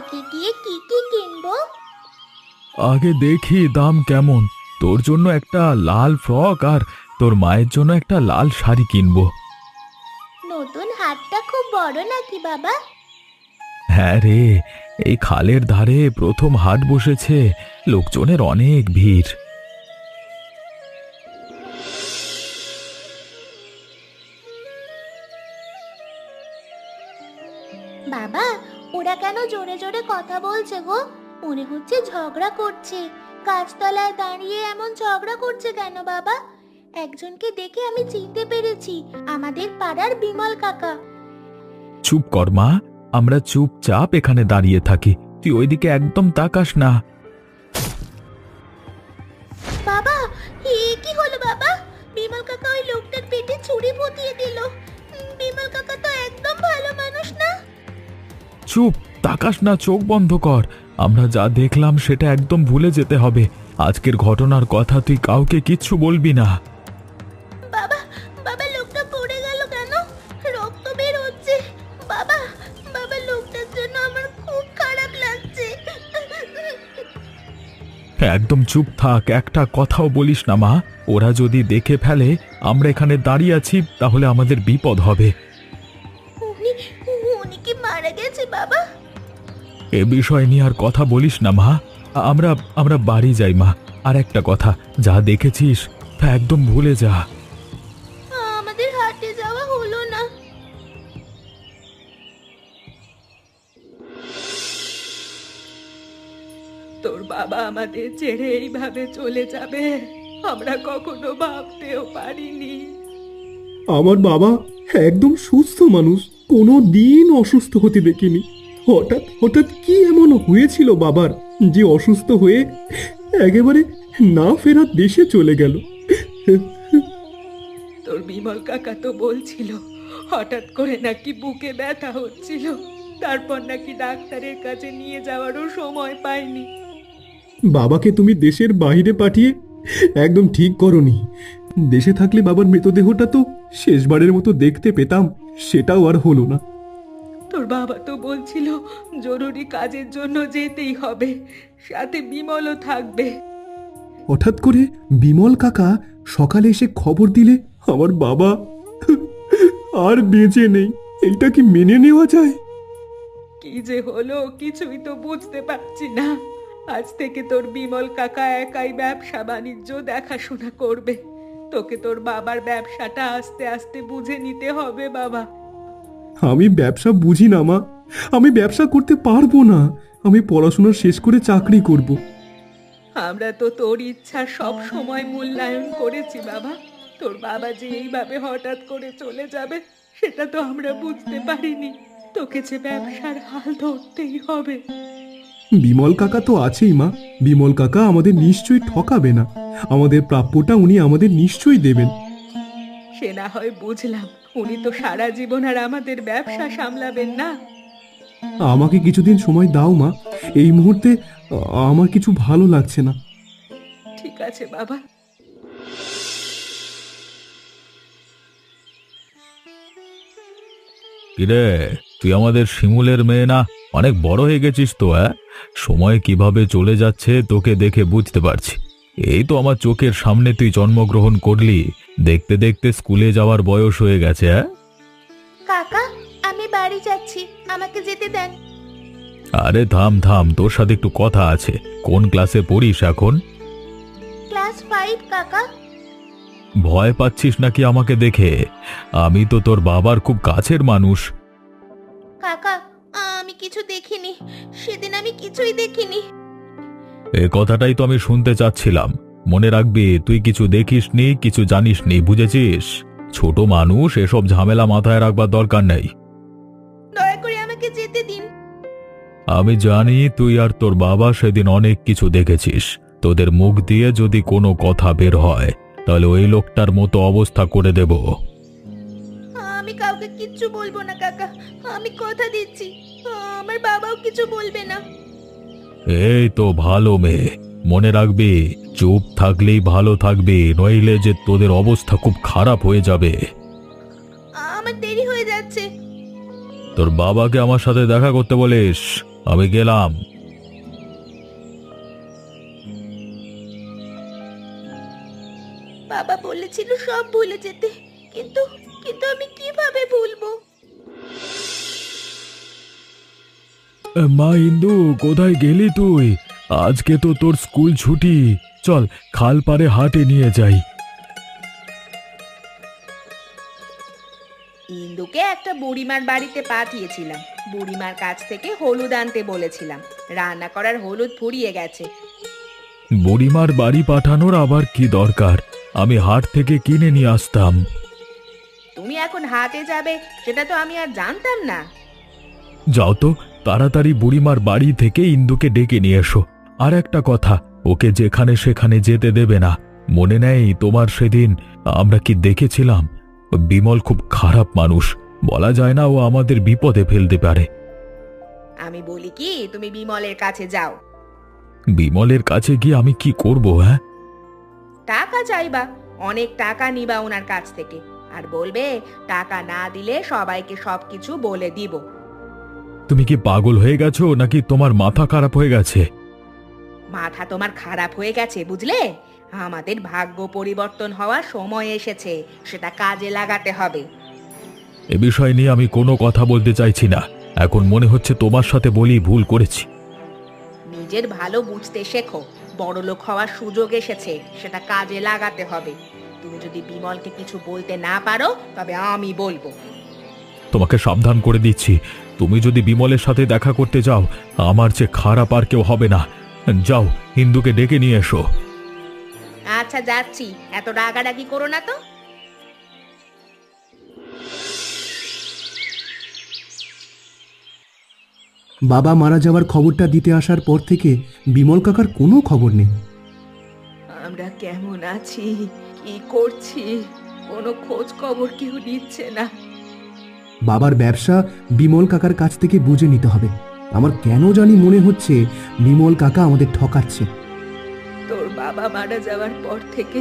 হাটে গিয়ে কি কি কিনবো? আগে দেখি দাম কেমন। তোর জন্য একটা লাল ফ্রক আর তোর মায়ের জন্য একটা লাল শাড়ি কিনবো। নতুন হাটটা খুব বড় নাকি বাবা? হ্যাঁ রে, এই খালের ধারে প্রথম হাট বসেছে, লোকজনের অনেক ভিড়। বাবা, ওরা কেন জোরে জোরে কথা বলছে গো? মনে হচ্ছে ঝগড়া করছে। গাছতলায় দাঁড়িয়ে এমন ঝগড়া করছে কেন বাবা? একজনকে দেখে আমি চিনতে পেরেছি, আমাদের পাড়ার বিমল কাকা। চুপ কর মা, আমরা চুপচাপ এখানে দাঁড়িয়ে থাকি, তুই ওইদিকে একদম তাকাস না। বাবা, এ কি হলো বাবা? বিমল কাকা ওই লোকটার পেটে ছুরি ফুটিয়ে দিল। বিমল কাকা তো একদম ভালো মানুষ না। চুপ, তাকাস না, চোখ বন্ধ কর। আমরা যা দেখলাম সেটা একদম ভুলে যেতে হবে। আজকের ঘটনার কথা তুই কাউকে কিচ্ছু বলবি না। বাবা, বাবা লোকটা পড়ে গেল কেন? রক্ত বের হচ্ছে। বাবা, বাবা লোকটার জন্য আমার খুব খারাপ লাগছে। একদম চুপ থাক, একটা কথাও বলিস না মা। ওরা যদি দেখে ফেলে আমরা এখানে দাঁড়িয়ে আছি, তাহলে আমাদের বিপদ হবে। উনি উনি কি মারা গেছে বাবা? এ বিষয় নিয়ে আর কথা বলিস না মা। আমরা আমরা বাড়ি যাই মা। আর একটা কথা, যা দেখেছিস তা একদম ভুলে যা। আমাদের হাটে যাওয়া হলো না। তোর বাবা আমাদের ছেড়ে এইভাবে চলে যাবে, আমরা কখনো ভাবতেও পারিনি। আমার বাবা একদম সুস্থ মানুষ, কোনো দিন অসুস্থ হতে দেখিনি। হঠাৎ হঠাৎ কি এমন হয়েছিল বাবার যে অসুস্থ হয়ে একেবারে না ফেরার দেশে চলে গেল? তোর বিমল কাকা তো বলছিল হঠাৎ করে নাকি বুকে ব্যথা হচ্ছিল, তারপর নাকি ডাক্তারের কাছে নিয়ে যাওয়ারও সময় পায়নি। বাবাকে তুমি দেশের বাইরে পাঠিয়ে একদম ঠিক করনি। দেশে থাকলে বাবার মৃতদেহটা তো শেষবারের মতো দেখতে পেতাম, সেটাও আর হলো না। তোর বাবা তো বলছিল জরুরি কাজের জন্য যেতেই হবে, সাথে বিমলও থাকবে। হঠাৎ করে বিমল কাকা সকালে এসে খবর দিলে আমার বাবা আর বেঁচে নেই। এইটা কি মেনে নেওয়া যায়? কি যে হলো কিছুই তো বুঝতে পারছি না। আজ থেকে তোর বিমল কাকা একাই ব্যবসা বাণিজ্য দেখাশোনা করবে। তোকে তোর বাবার ব্যবসাটা আস্তে আস্তে বুঝে নিতে হবে বাবা। আমি ব্যবসা বুঝি না মা, আমি ব্যবসা করতে পারবো না। আমি পড়াশোনা শেষ করে চাকরি করব। আমরা তো তোর ইচ্ছা সব সময় মূল্যায়ন করেছি বাবা। তোর বাবা যে এইভাবে হঠাৎ করে চলে যাবে সেটা তো আমরা বুঝতে পারিনি। তোকে যে ব্যবসার হাল ধরতেই হবে। বিমল কাকা তো আছেই মা, বিমল কাকা আমাদের নিশ্চয়ই ঠকাবে না। আমাদের প্রাপ্যটা উনি আমাদের নিশ্চয়ই দেবেন। সে না হয় বুঝলাম, উনি তো সারা জীবন আর আমাদের ব্যবসা সামলাবেন না। আমাকে কিছুদিন সময় দাও মা, এই মুহূর্তে আমার কিছু ভালো লাগছে না। ঠিক আছে বাবা। কিরে, তুই আমাদের শিমুলের মেয়ে না? অনেক বড় হয়ে গেছিস তো। সময় কিভাবে চলে যাচ্ছে তোকে দেখে বুঝতে পারছি। এই তো আমার চোখের সামনে তুই জন্মগ্রহণ করলি, দেখতে দেখতে স্কুলে যাওয়ার বয়স হয়ে গেছে। কাকা, আমি বাড়ি যাচ্ছি, আমাকে যেতে দেন। আরে থাম থাম, তোর সাথে একটু কথা আছে। কোন ক্লাসে পড়িস এখন? ক্লাস 5 কাকা। ভয় পাচ্ছিস নাকি আমাকে দেখে? আমি তো তোর বাবার খুব কাছের মানুষ। কাকা, আমি কিছু দেখিনি, সেদিন আমি কিছুই দেখিনি। এ কথাটাই তো আমি শুনতে চাচ্ছিলাম। মনে রাখবি, তুই কিছু দেখিসনি, কিছু জানিসনি, বুঝেছিস? ছোট মানুষ, এসব ঝামেলা মাথায় রাখবার দরকার নেই। দয়া করে আমাকে যেতে দিন। আমি জানি তুই আর তোর বাবা সেদিন অনেক কিছু দেখেছিস। তোদের মুখ দিয়ে যদি কোনো কথা বের হয় তাহলে ওই লোকটার মতো অবস্থা করে দেব। আমি কাউকে কিচ্ছু বলবো না কাকা, আমি কথা দিচ্ছি। আমার বাবাও কিছু বলবে না। এই তো ভালো মেয়ে, মনে রাখবি চুপ থাকলেই ভালো থাকবি, নইলে যে তোদের অবস্থা খুব খারাপ হয়ে যাবে। আমার দেরি হয়ে যাচ্ছে। তোর বাবাকে আমার সাথে দেখা করতে বলিস। আমি গেলাম। বাবা বলেছিল সব ভুলে যেতে, কিন্তু কিন্তু আমি কিভাবে ভুলবো? মা ইন্দু, কোথায় গেলি তুই? আজকে তো তোর স্কুল ছুটি। চল খাল পাড়ে হাটে নিয়ে যাই। ইন্দুকে একটা বুড়িমার বাড়িতে পাঠিয়েছিলাম। বুড়িমার কাছ থেকে হলুদ আনতে বলেছিলাম। রান্না করার হলুদ ফুরিয়ে গেছে। বুড়িমার বাড়ি পাঠানোর আবার কি দরকার? আমি হাট থেকে কিনে নিয়ে আসতাম। তুমি এখন হাটে যাবে সেটা তো আমি আর জানতাম না। যাও তো, তাড়াতাড়ি বুড়িমার বাড়ি থেকে ইন্দুকে ডেকে নিয়ে এসো। আর একটা কথা, ওকে যেখানে সেখানে যেতে দেবে না। মনে নেই তোমার সেদিন আমরা কি দেখেছিলাম? বিমল খুব খারাপ মানুষ, বলা যায় না ও আমাদের বিপদে ফেলতে পারে। আমি বলি কি, তুমি বিমলের কাছে যাও। বিমলের কাছে গিয়ে আমি কি করব? হ্যাঁ, টাকা চাইবা, অনেক টাকা নিবা ওনার কাছ থেকে, আর বলবে টাকা না দিলে সবাইকে সবকিছু বলে দিব। তুমি কি পাগল হয়ে গেছো নাকি তোমার মাথা খারাপ হয়ে গেছে? মাথা তোমার খারাপ হয়ে গেছে বুঝলে? আমাদের ভাগ্য পরিবর্তন হওয়ার সময় এসেছে, সেটা কাজে লাগাতে হবে। এ বিষয় নিয়ে আমি কোনো কথা বলতে চাইছি না। এখন মনে হচ্ছে তোমার সাথে বলি ভুল করেছি। নিজের ভালো বুঝতে শেখো। বড়লোক হওয়ার সুযোগ এসেছে, সেটা কাজে লাগাতে হবে। তুমি যদি বিমলকে কিছু বলতে না পারো তবে আমি বলবো। তোমাকে সাবধান করে দিচ্ছি, তুমি যদি বিমলের সাথে দেখা করতে যাও, আমার চেয়ে খারাপ আর কেউ হবে না। যাও, হিন্দুকে ডেকে নিয়ে এসো। আচ্ছা যাচ্ছি, এত রাগারাগি করো না তো। বাবা মারা যাওয়ার খবরটা দিতে আসার পর থেকে বিমল কাকার কোনো খবর নেই। আমরা কেমন আছি, কি করছি, কোনো খোঁজ খবর কেউ নিচ্ছে না। বাবার ব্যবসা বিমল কাকার কাছ থেকে বুঝে নিতে হবে। আমার কেন জানি মনে হচ্ছে বিমল কাকা আমাদের ঠকাচ্ছে। তোর বাবা মারা যাওয়ার পর থেকে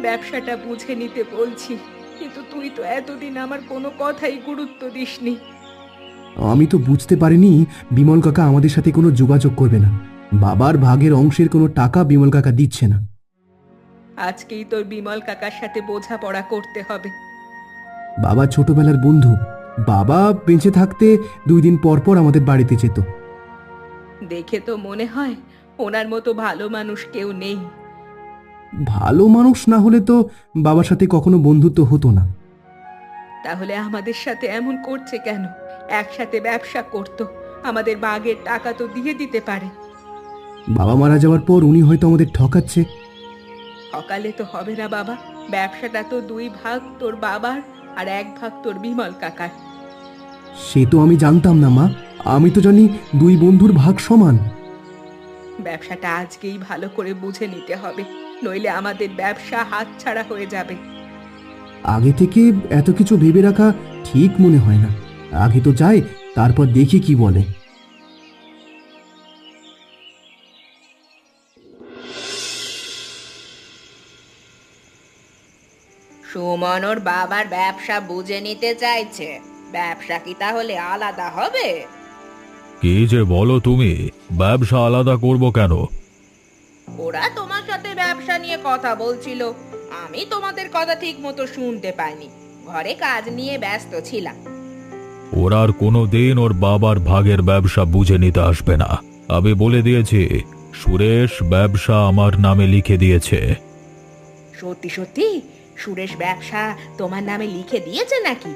ব্যবসাটা বুঝে নিতে বলছি, কিন্তু তুই তো এতদিন আমার কোনো কথাই গুরুত্ব দিসনি। আমি তো বুঝতে পারিনি বিমল কাকা আমাদের সাথে কোনো যোগাযোগ করবে না। বাবার ভাগের অংশের কোনো টাকা বিমল কাকা দিচ্ছে না। আজকেই তোর বিমল কাকার সাথে বোঝাপড়া করতে হবে। বাবা ছোটবেলার বন্ধু। বাবা বেঁচে থাকতে 2 দিন পর পর আমাদের বাড়িতে যেত। দেখে তো মনে হয় ওনার মতো ভালো মানুষ কেউ নেই। ভালো মানুষ না হলে তো বাবার সাথে কখনো বন্ধুত্ব হতো না। তাহলে আমাদের সাথে এমন করছে কেন? একসাথে ব্যবসা করত, আমাদের বাগের টাকা তো দিয়ে দিতে পারে। বাবা মারা যাওয়ার পর উনি হয়তো আমাদের ঠকাচ্ছে। সকালে তো হবে না বাবা, ব্যবসাটা তো 2 ভাগ তোর বাবার আর 1 ভাগ তোর বিমল কাকার। সে তো আমি জানতাম না মা। আমি তো জানি 2 বন্ধুর ভাগ সমান। ব্যবসাটা আজকেই ভালো করে বুঝে নিতে হবে, নইলে আমাদের ব্যবসা হাতছাড়া হয়ে যাবে। আগে থেকে এত কিছু ভেবে রাখা ঠিক মনে হয় না। আগে তো যাই, তারপর দেখি কি বলে। সুমন ওর বাবার ব্যবসা বুঝে নিতে চাইছে, ব্যবসা কি তাহলে আলাদা হবে? কি যে বলো তুমি, ব্যবসা আলাদা করব কেন? ওরা তোমার সাথে ব্যবসা নিয়ে কথা বলছিল, আমি তোমাদের কথা ঠিক মতো শুনতে পাইনি, ঘরে কাজ নিয়ে ব্যস্ত ছিলাম। ওরা আর কোনোদিন ওর বাবার ভাগের ব্যবসা বুঝে নিতে আসবে না। আমি বলে দিয়েছি, সুরেশ ব্যবসা আমার নামে লিখে দিয়েছে। সত্যি সত্যি সুরেশ ব্যবসা তোমার নামে লিখে দিয়েছে নাকি?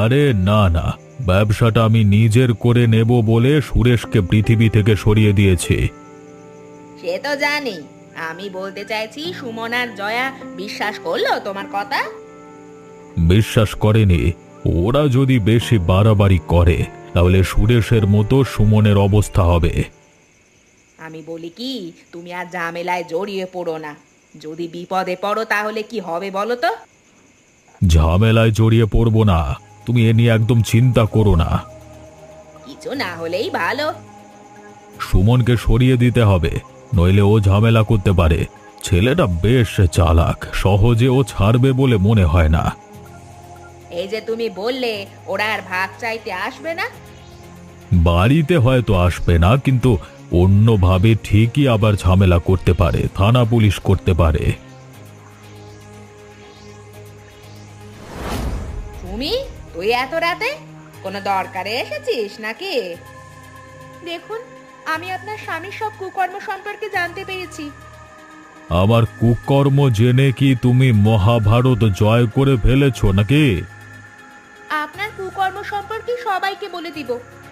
আরে না না, ব্যবসাটা আমি নিজের করে নেব বলে সুরেশকে পৃথিবী থেকে সরিয়ে দিয়েছি। সে তো জানি, আমি বলতে চাইছি সুমন আর জয়া বিশ্বাস করলো তোমার কথা? বিশ্বাস করেনি। ওরা যদি বেশি বাড়াবাড়ি করে তাহলে সুরেশের মতো সুমনের অবস্থা হবে। আমি বলি কি, তুমি আর ঝামেলায় জড়িয়ে পড়ো না। যদি বিপদে পড়ো তাহলে কি হবে বলো তো? ঝামেলায় জড়িয়ে পড়বো না, তুমি এ নিয়ে একদম চিন্তা করো না। কিছু না হলেই ভালো। সুমনকে সরিয়ে দিতে হবে, নইলে ও ঝামেলা করতে পারে। ছেলেটা বেশ চালাক, সহজে ও ছাড়বে বলে মনে হয় না। এই যে তুমি বললে ওরা আর ভাগ চাইতে আসবে না, বাড়িতে হয়তো আসবে না, কিন্তু অন্যভাবে ঠিকই আবার ঝামেলা করতে পারে, থানা পুলিশ করতে পারে। তুমি তুই এত রাতে কোনো দরকারে এসেছিস নাকি? দেখুন, আমি আপনার স্বামীর সব কুকর্ম সম্পর্কে জানতে পেরেছি। আমার কুকর্ম জেনে কি তুমি মহাভারত জয় করে ফেলেছো নাকি? আপনার কুকর্ম সম্পর্কে সবাইকে বলে দিব।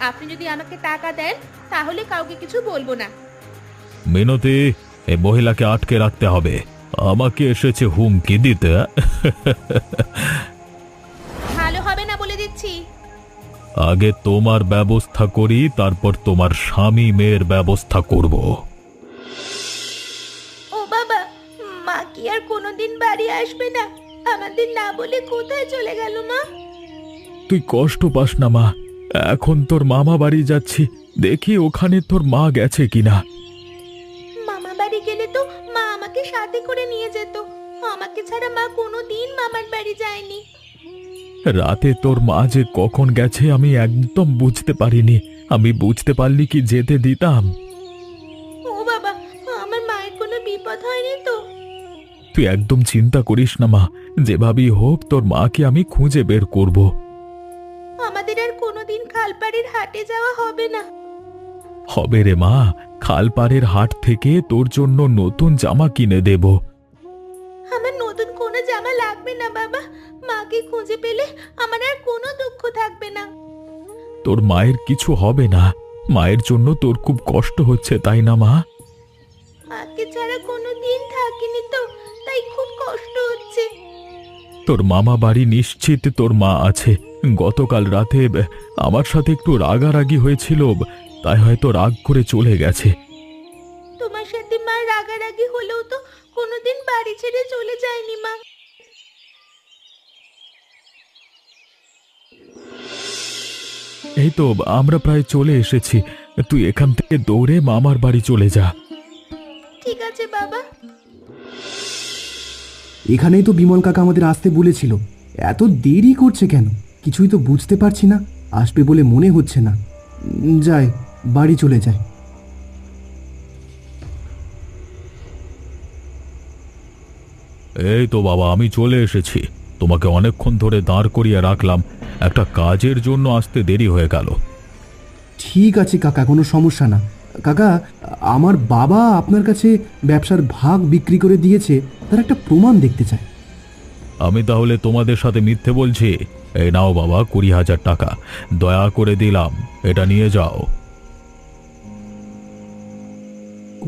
আপনি যদি আমাকে টাকা দেন তাহলে কাউকে কিছু বলবো না। মিনতি, এই মহিলাকে আটকে রাখতে হবে। আমাকে এসেছে হুমকি দিতে। ভালো হবে না বলে দিচ্ছি। আগে তোমার ব্যবস্থা করি, তারপর তোমার স্বামী মেয়ের ব্যবস্থা করব। ও বাবা, মা কি আর কোনোদিন বাড়ি আসবে না? আমাদের না বলে কোথায় চলে গেল মা? তুই কষ্ট পাস না মা, এখন তোর মামা বাড়ি যাচ্ছি, দেখি ওখানে তোর মা গেছে কিনা। মামা বাড়ি গেলে তো মা আমাকে সাথে করে নিয়ে যেত। আমাকে ছাড়া মা কোনোদিন মামার বাড়ি যায়নি। রাতে তোর মা যে কখন গেছে আমি একদম বুঝতে পারিনি। আমি বুঝতে পারলি কি যেতে দিতাম? ও বাবা, আমার মায়ের কোনো বিপদ হয়নি তো? তুই একদম চিন্তা করিস না মা, যেভাবেই হোক তোর মাকে আমি খুঁজে বের করব। আমাদের আর কোনোদিন খালপাড়ের হাটে যাওয়া হবে না। হবে রে মা, খালপাড়ের হাট থেকে তোর জন্য নতুন জামা কিনে দেব। আমার নতুন কোনো জামা লাগবে না বাবা। মাকে খুঁজে পেলে আমার আর কোনো দুঃখ থাকবে না। তোর মায়ের কিছু হবে না, মায়ের জন্য তোর খুব কষ্ট হচ্ছে তাই না মা? মাকে ছাড়া কোনো দিন থাকিনি তো, তাই খুব কষ্ট হচ্ছে। তোর মামা বাড়ি নিশ্চিত তোর মা আছে। গতকাল রাতে আমার সাথে একটু রাগারাগি হয়েছিল, তাই হয়তো রাগ করে চলে গেছে। তোমার সাথে মা রাগারাগি হলেও তো কোনোদিন বাড়ি ছেড়ে চলে যায়নি মা। এই তো আমরা প্রায় চলে এসেছি, তুই এখান থেকে দৌড়ে মামার বাড়ি চলে যা। ঠিক আছে বাবা। এখানেই তো বিমল কাকা আমাদের আসতে বলেছিল, এত দেরি করছে কেন কিছুই তো বুঝতে পারছি না। আসবে বলে মনে হচ্ছে না। যাই, বাড়ি চলে যায়। এই তো বাবা, আমি চলে এসেছি। তোমাকে অনেকক্ষণ ধরে দাঁড় করিয়ে রাখলাম, একটা কাজের জন্য আসতে দেরি হয়ে গেল। ঠিক আছে কাকা, কোনো সমস্যা না। কাকা, আমার বাবা আপনার কাছে ব্যবসার ভাগ বিক্রি করে দিয়েছে, তার একটা প্রমাণ দেখতে চায়। আমি তাহলে তোমাদের সাথে মিথ্যে বলছি? এই নাও বাবা 20,000 টাকা, দয়া করে দিলাম, এটা নিয়ে যাও।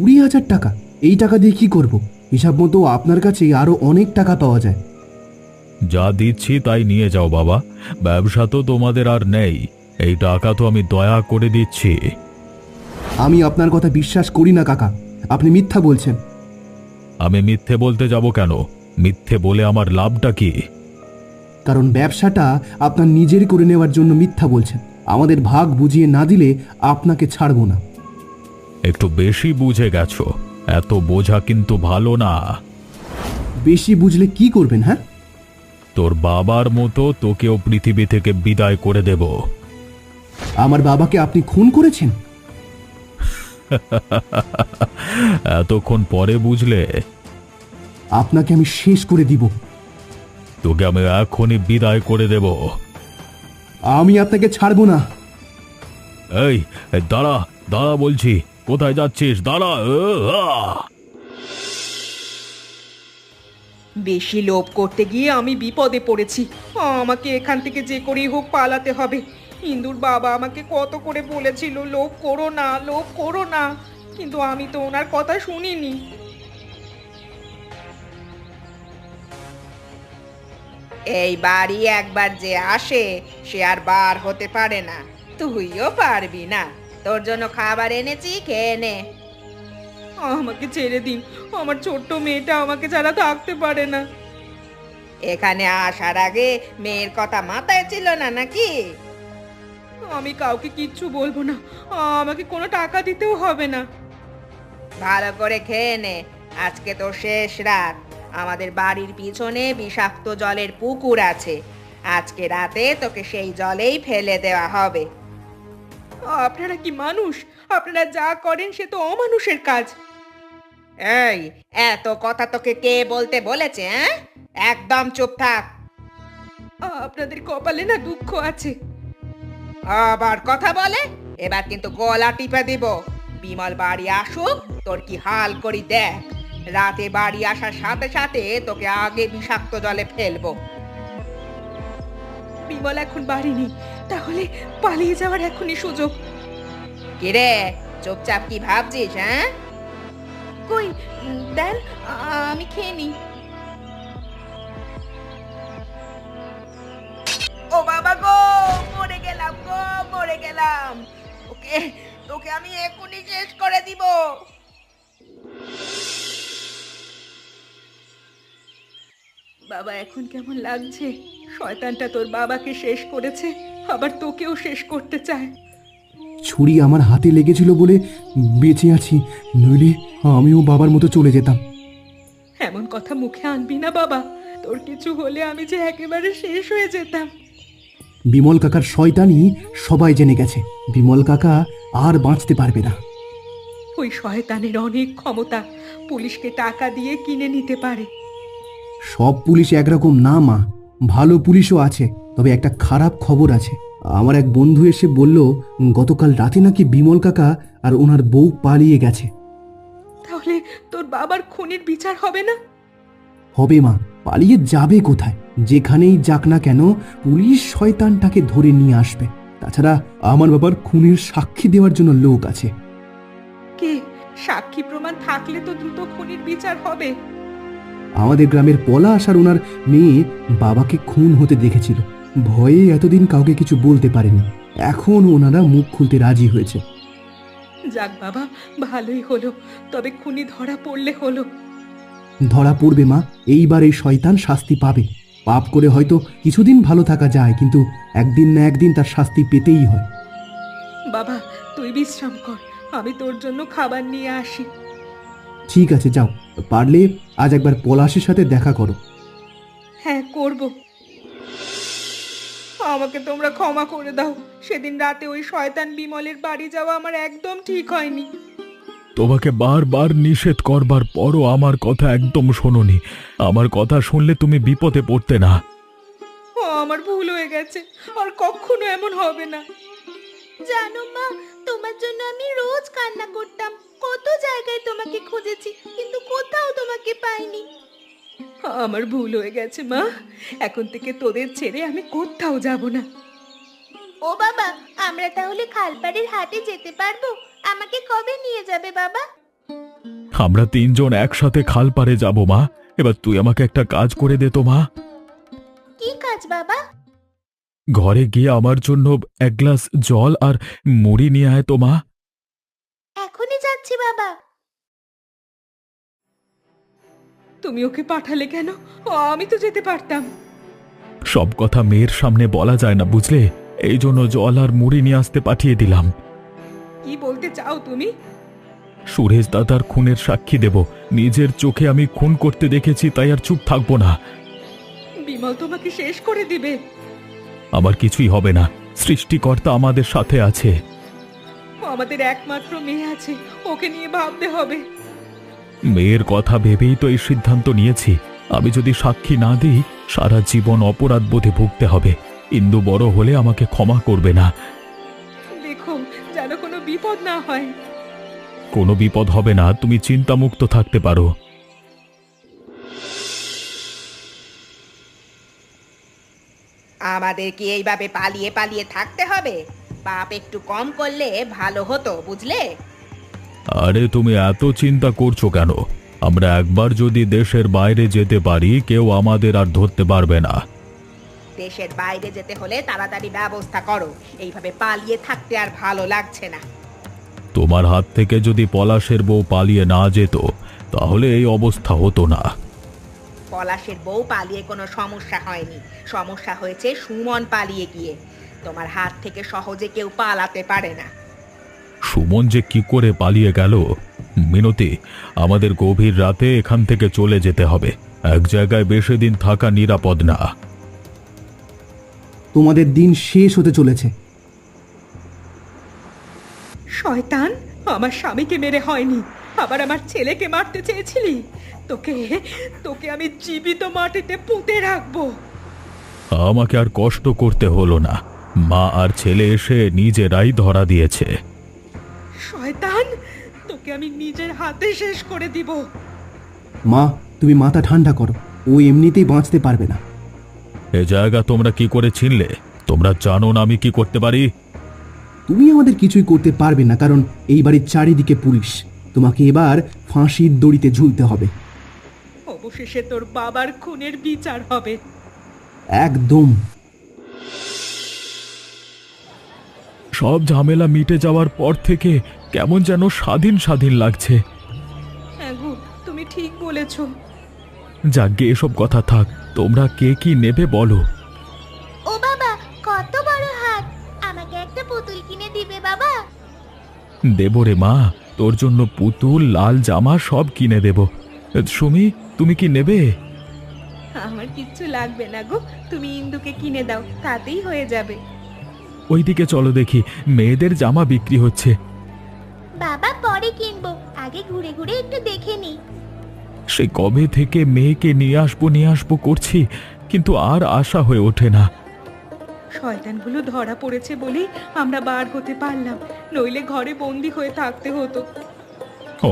20,000 টাকা? এই টাকা দিয়ে কি করব? হিসাব মতো আপনার কাছে আরো অনেক টাকা পাওয়া যায়। যা দিচ্ছি তাই নিয়ে যাও বাবা, ব্যবসা তো তোমাদের আর নেই, এই টাকা তো আমি দয়া করে দিচ্ছি। আমি আপনার কথা বিশ্বাস করি না কাকা, আপনি মিথ্যা বলছেন। আমি মিথ্যে বলতে যাব কেন? মিথ্যে বলে আমার লাভটা কি? কারণ ব্যবসাটা আপনার নিজের করে নেওয়ার জন্য মিথ্যা বলছেন। আমাদের ভাগ বুঝিয়ে না দিলে আপনাকে ছাড়বো না। একটু বেশি বুঝে গেছো, এত বোঝা কিন্তু ভালো না। বেশি বুঝলে কি করবেন? হ্যাঁ, তোর বাবার মতো তোকেও পৃথিবী থেকে বিদায় করে দেব। আমার বাবাকে আপনি খুন করেছেন? এতক্ষণ পরে বুঝলে? আপনাকে আমি শেষ করে দিব। তোকে আমি এখনই বিদায় করে দেব। আমি আপনাকে ছাড়বো না। এই দাঁড়া দাঁড়া বলছি, কোথায় যাচ্ছিস? দাঁড়া। বেশি লোভ করতে গিয়ে আমি বিপদে পড়েছি। আমাকে এখান থেকে যে করেই হোক পালাতে হবে। ইন্দুর বাবা আমাকে কত করে বলেছিল লোভ করো না, লোভ করো না, কিন্তু আমি তো ওনার কথা শুনিনি। এই বাড়ি একবার যে আসে সে আর বার হতে পারে না। তুইও পারবি না। তোর জন্য খাবার এনেছি, খেয়ে নে। আমাকে ছেড়ে দিন, আমার ছোট্ট মেয়েটা আমাকে ছাড়া থাকতে পারে না। এখানে আসার আগে মেয়ের কথা মাথায় ছিল না নাকি? আমি কাউকে কিচ্ছু বলবো না, আমাকে কোনো টাকা দিতেও হবে না। ভালো করে খেয়ে নে, আজকে তো শেষ রাত। আমাদের বাড়ির পিছনে বিষাক্ত জলের পুকুর আছে, আজকে রাতে তোকে সেই জলেই ফেলে দেওয়া হবে। আপনারা কি মানুষ? আপনারা যা করেন সে তো অমানুষের কাজ। এই, এত কথা তোকে কে বলতে বলেছে? হ্যাঁ, একদম চুপ থাক। আপনাদের কপালে না দুঃখ আছে। আবার কথা বলে? এবার কিন্তু গলা টিপে দিব। বিমল বাড়ি আসুক, তোর কি হাল করি দেখ। রাতে বাড়ি আসার সাথে সাথে তোকে আগে বিষাক্ত জলে ফেলবো। বিমল এখন বাড়ি নেই, তাহলে পালিয়ে যাওয়ার এখনই সুযোগ। কিরে, চুপচাপ কি ভাবছিস? হ্যাঁ, কই দেন, আমি খেয়ে নিই। ও বাবা গো, মরে গেলাম গো, মরে গেলাম। ওকে, তোকে আমি এখনই শেষ করে দিব। বাবা এখন কেমন লাগছে? শয়তানটা তোর বাবাকে শেষ করেছে, আবার তোকেও শেষ করতে চায়। ছুরি আমার হাতে লেগেছিল বলে বেঁচে আছি, নইলে আমিও বাবার মতো চলে যেতাম। এমন কথা মুখে আনবি না বাবা, তোর কিছু হলে আমি যে একেবারে শেষ হয়ে যেতাম। বিমল কাকার শয়তানি সবাই জেনে গেছে, বিমল কাকা আর বাঁচতে পারবে না। ওই শয়তানের অনেক ক্ষমতা, পুলিশকে টাকা দিয়ে কিনে নিতে পারে। সব পুলিশ একরকম না মা, ভালো পুলিশও আছে, তবে একটা খারাপ খবর আছে। আমার এক বন্ধু এসে বলল গতকাল রাতে নাকি বিমল কাকা আর ওনার বউ পালিয়ে গেছে। তাহলে তোর বাবার খুনির বিচার হবে না? হবে মা, পালিয়ে যাবে কোথায়? যেখানেই যাক না কেন পুলিশ শয়তানটাকে ধরে নিয়ে আসবে। তাছাড়া আমার বাবার খুনের সাক্ষী দেওয়ার জন্য লোক আছে। কে? সাক্ষী প্রমাণ থাকলে তো দ্রুত খুনির বিচার হবে। আমাদের গ্রামের পলাশ আর ওনার মেয়ে বাবাকে খুন হতে দেখেছিল, ভয়ে এতদিন কাউকে কিছু বলতে পারেনি। এখন ওনারা মুখ খুলতে রাজি হয়েছে। যাক বাবা, ভালোই হলো, তবে খুনি ধরা পড়লে হলো। ধরা পড়বে মা, এইবার এই শয়তান শাস্তি পাবে। পাপ করে হয়তো কিছুদিন ভালো থাকা যায়, কিন্তু একদিন না একদিন তার শাস্তি পেতেই হয়। বাবা তুই বিশ্রাম কর, আমি তোর জন্য খাবার নিয়ে আসি। ঠিক আছে যাও, পারলে আজ একবার পলাশের সাথে দেখা করো। হ্যাঁ করব। আমাকে তোমরা ক্ষমা করে দাও, সেদিন রাতে ওই শয়তান বিমলের বাড়ি যাওয়া আমার একদম ঠিক হয়নি। তোমাকে বারবার নিষেধ করবার পরও আমার কথা একদম শোনোনি। আমার কথা শুনলে তুমি বিপদে পড়তে না। আমার ভুল হয়ে গেছে, আর কখনো এমন হবে না। জানো মা, তোমার জন্য আমি রোজ কান্না করতাম, কত জায়গায় তোমাকে খুঁজেছি কিন্তু কোথাও তোমাকে পাইনি। আমার ভুল হয়ে গেছে মা, এখন থেকে তোদের ছেড়ে আমি কোথাও যাব না। ও বাবা, আমরা তাহলে খালপাড়ের হাটে যেতে পারবো? আমাকে কবে নিয়ে যাবে বাবা? আমরা তিনজন একসাথে খাল পাড়ে যাব মা। এবার তুই আমাকে একটা কাজ করে দে তো মা। কি কাজ বাবা? ঘরে গিয়ে আমার জন্য এক গ্লাস জল আর মুড়ি নিয়ে আয় তো মা। এখনই যাচ্ছি বাবা। তুমি ওকে পাঠালে কেন? আমি তো যেতে পারতাম। সব কথা মেয়ের সামনে বলা যায় না বুঝলে, এই জন্য জল আর মুড়ি নিয়ে আসতে পাঠিয়ে দিলাম। কি বলতে চাও তুমি? সুরেশ দাদার খুনের সাক্ষী দেব। নিজের চোখে আমি খুন করতে দেখেছি, তাই আর চুপ থাকবো না। বিমল তোমাকে শেষ করে দিবে। আমার কিছুই হবে না, সৃষ্টিকর্তা আমাদের সাথে আছে। আমাদের একমাত্র মেয়ে আছে, ওকে নিয়ে ভাবতে হবে। মেয়ের কথা ভেবেই তো এই সিদ্ধান্ত নিয়েছি। আমি যদি সাক্ষী না দিই সারা জীবন অপরাধ বোধে ভুগতে হবে। ইন্দু বড় হলে আমাকে ক্ষমা করবে না। দেখো যেন কোনো বিপদ না হয়। কোনো বিপদ হবে না, তুমি চিন্তামুক্ত থাকতে পারো। আমাদের কি এইভাবে পালিয়ে পালিয়ে থাকতে হবে? পাপ একটু কম করলে ভালো হতো, বুঝলে? আরে তুমি এত চিন্তা করছো কেন? আমরা একবার যদি দেশের বাইরে যেতে পারি কেউ আমাদের আর ধরতে পারবে না। দেশের বাইরে যেতে হলে তাড়াতাড়ি ব্যবস্থা করো, এইভাবে পালিয়ে থাকতে আর ভালো লাগছে না। তোমার হাত থেকে যদি পলাশের বউ পালিয়ে না যেত তাহলে এই অবস্থা হতো না। পলাশের বউ পালিয়ে কোনো সমস্যা হয়নি, সমস্যা হয়েছে সুমন পালিয়ে গিয়ে। তোমার হাত থেকে সহজে কেউ পালাতে পারে না। সুমন যে কি করে পালিয়ে গেল? মিনতি, আমাদের গভীর রাতে এখান থেকে চলে যেতে হবে। এক জায়গায় বেশি দিন থাকা নিরাপদ না। তোমাদের দিন শেষ হতে চলেছে। শয়তান, আমার স্বামীকে মেরে হয়নি, আবার আমার ছেলেকে মারতে চেয়েছিলি। তোকে তোকে আমি জীবিত মাটিতে পুঁতে রাখবো। আমাকে আর কষ্ট করতে হলো না, মা আর ছেলে এসে নিজেরাই ধরা দিয়েছে। শয়তান, তোকে আমি নিজের হাতে শেষ করে দিব। মা, তুমি মাথা ঠান্ডা করো, ও এমনিতেই বাঁচতে পারবে না। এ জায়গা তোমরা কি করে চিনলে? তোমরা জানো না আমি কি করতে পারি? তুমি আমাদের কিছুই করতে পারবে না, কারণ এই বাড়ির চারিদিকে পুলিশ। তোমাকে এবার ফাঁসির দড়িতে ঝুলতে হবে। অবশেষে তোর বাবার খুনের বিচার হবে। একদম। সব ঝামেলা মিটে যাওয়ার পর থেকে কেমন যেন স্বাধীন স্বাধীন লাগছে। হ্যাঁ গো, তুমি ঠিক বলেছো। যাগ্গে এসব কথা থাক, তোমরা কে কি নেবে বলো। ও বাবা, কত বড় হাত! আমাকে একটা পুতুল কিনে দিবে বাবা? দেবো রে মা, তোর জন্য পুতুল, লাল জামা সব কিনে দেব। সুমি, তুমি কি নেবে? আমার কিচ্ছু লাগবে না গো, তুমি ইন্দুকে কিনে দাও, তাতেই হয়ে যাবে। ওইদিকে চলো দেখি, মেয়েদের জামা বিক্রি হচ্ছে। বাবা, পরে কিনবো, আগে ঘুরে ঘুরে একটু দেখে নি। সে কবে থেকে মেয়েকে নিয়ে আসবো করছি, কিন্তু আর আশা হয়ে ওঠে না। শয়তানগুলো ধরা পড়েছে বলেই আমরা বার হতে পারলাম, নইলে ঘরে বন্দি হয়ে থাকতে হতো।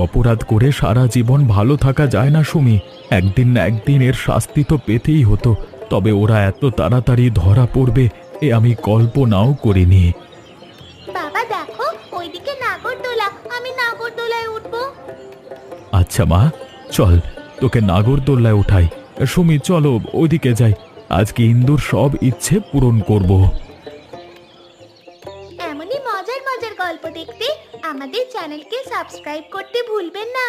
অপরাধ করে সারা জীবন ভালো থাকা যায় না সুমি, একদিন না একদিন এর শাস্তি তো পেতেই হতো। তবে ওরা এত তাড়াতাড়ি ধরা পড়বে এ আমি কল্পনাও করিনি। বাবা দেখো, ওইদিকে নাগরদোলা, আমি নাগরদোলায় উঠবো। আচ্ছা মা, চল তোকে নাগরদোল্লায় উঠাই। সুমি চলো ওইদিকে যাই, আজকে ইন্দুর সব ইচ্ছে পূরণ করব। এমনই মজার মজার গল্প দেখতে আমাদের চ্যানেলকে সাবস্ক্রাইব করতে ভুলবেন না।